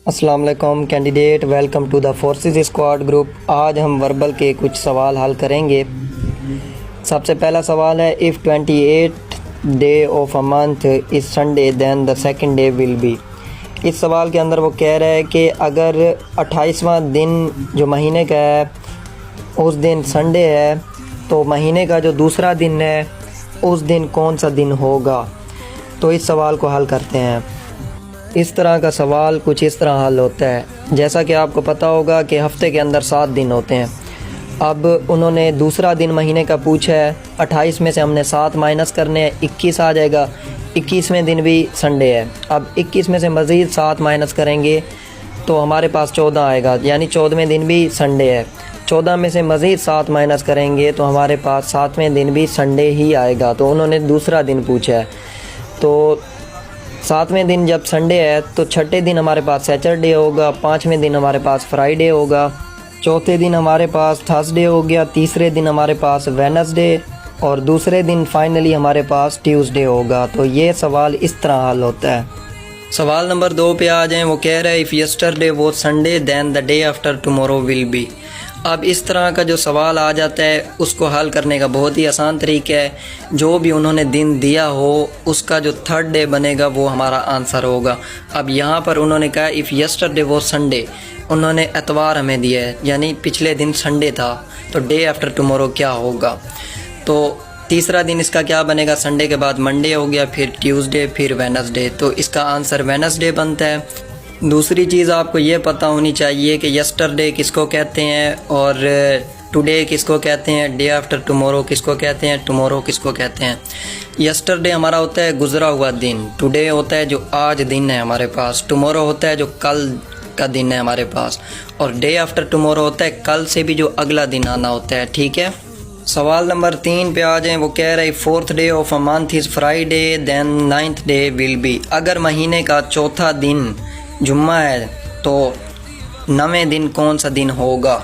अस्सलाम वालेकुम candidate, welcome to the forces squad group. आज हम वर्बल के कुछ सवाल हल करेंगे। सबसे पहला सवाल है, if 28 day of a month is Sunday then the second day will be. इस सवाल के अंदर वो कह रहा है कि अगर 28वां दिन जो महीने का है उस दिन संडे है, तो महीने का जो दूसरा दिन है उस दिन कौन सा दिन होगा। तो इस सवाल को हल करते हैं। इस तरह का सवाल कुछ इस तरह हल होता है। जैसा कि आपको पता होगा कि हफ्ते के अंदर 7 दिन होते हैं। अब उन्होंने दूसरा दिन महीने का पूछा है, 28 में से हमने 7 माइनस करने हैं, 21 आ जाएगा। 21वें दिन भी संडे है। अब 21 में से मज़ीद 7 माइनस करेंगे तो हमारे पास 14 आएगा, यानी 14वें दिन भी संडे है। 14 में से मज़ीद 7 माइनस करेंगे तो हमारे पास 7वें दिन भी संडे ही आएगा। तो उन्होंने दूसरा दिन पूछा है। तो 7वें दिन जब संडे है तो छठे दिन हमारे पास सैटरडे होगा, 5वें दिन हमारे पास फ्राइडे होगा, चौथे दिन हमारे पास थर्सडे हो गया, तीसरे दिन हमारे पास वेडनेसडे और दूसरे दिन फाइनली हमारे पास ट्यूसडे होगा। तो ये सवाल इस तरह हल होता है। सवाल नंबर 2 पे आ जाएं। वो कह रहा है, इफ़ यस्टरडे वो Sunday then the day after tomorrow will be. अब इस तरह का जो सवाल आ जाता है उसको हल करने का बहुत ही आसान तरीका है। जो भी उन्होंने दिन दिया हो उसका जो थर्ड डे बनेगा वो हमारा आंसर होगा। अब यहाँ पर उन्होंने कहा इफ़ यस्टरडे वो संडे, उन्होंने एतवार हमें दिया है, यानी पिछले दिन संडे था, तो डे आफ्टर टुमारो क्या होगा। तो तीसरा दिन इसका क्या बनेगा, संडे के बाद मंडे हो गया, फिर ट्यूसडे, फिर वेडनेसडे। तो इसका आंसर वेडनेसडे बनता है। दूसरी चीज़ आपको ये पता होनी चाहिए कि यस्टरडे किसको कहते हैं और टुडे किसको कहते हैं, डे आफ्टर टुमारो किसको कहते हैं, टुमारो किसको कहते हैं। यस्टरडे हमारा होता है गुजरा हुआ दिन, टुडे होता है जो आज दिन है हमारे पास, टुमारो होता है जो कल का दिन है हमारे पास, और डे आफ्टर टुमारो होता है कल से भी जो अगला दिन आना होता है। ठीक है। सवाल नंबर 3 पे आ जाएं। वो कह रहा है, 4th day of a month is Friday then 9th day will be. अगर महीने का चौथा दिन जुम्मा है तो 9वें दिन कौन सा दिन होगा।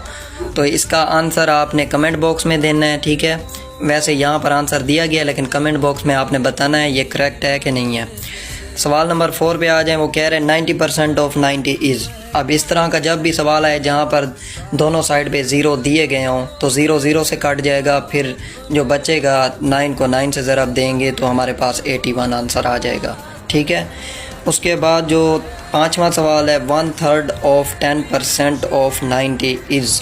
तो इसका आंसर आपने कमेंट बॉक्स में देना है। ठीक है। वैसे यहाँ पर आंसर दिया गया लेकिन कमेंट बॉक्स में आपने बताना है ये करेक्ट है कि नहीं है। सवाल नंबर 4 पे आ जाएं। वो कह रहे हैं 90% ऑफ 90 इज़। अब इस तरह का जब भी सवाल आए जहाँ पर दोनों साइड पे 0 दिए गए हों तो 0 0 से कट जाएगा, फिर जो बचेगा 9 को 9 से ज़रब देंगे तो हमारे पास 81 आंसर आ जाएगा। ठीक है। उसके बाद जो 5वां सवाल है, 1/3 ऑफ 10% ऑफ 90 इज़।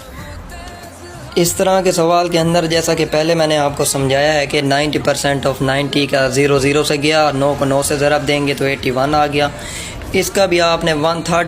इस तरह के सवाल के अंदर जैसा कि पहले मैंने आपको समझाया है कि 90% ऑफ 90 का 0 0 से गया, 9 को 9 से ज़रब देंगे तो 81 आ गया। इसका भी आपने 1/3